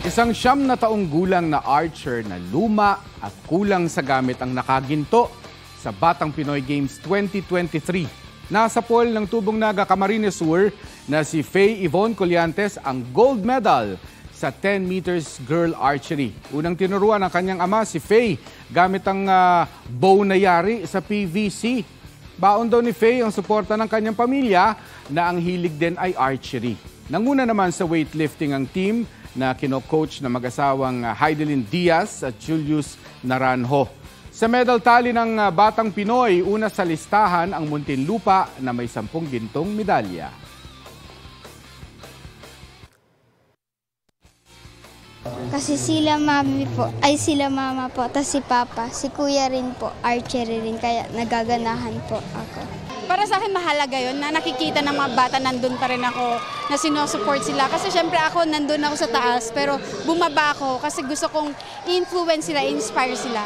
Isang 9 na taong gulang na archer na luma at kulang sa gamit ang nakaginto sa Batang Pinoy Games 2023. Nasa pool ng Tubong Naga, Camarines Sur na si Faye Yvonne Colliantes ang gold medal sa 10 meters girl archery. Unang tinuruan ng kanyang ama si Faye gamit ang bow na yari sa PVC. Baon daw ni Faye ang suporta ng kanyang pamilya na ang hilig din ay archery. Nanguna naman sa weightlifting ang team na kino-coach na mag-asawang Heidelin Diaz at Julius Naranjo. Sa medal tally ng Batang Pinoy, una sa listahan ang Muntinlupa na may 10 gintong medalya. Kasi sila mama po, tapos si papa, si kuya rin po, archery rin, kaya nagaganahan po ako. Para sa akin mahalaga yun na nakikita ng mga bata nandun pa rin ako, na sinusupport sila. Kasi syempre ako nandun ako sa taas pero bumaba ako kasi gusto kong influence sila, inspire sila.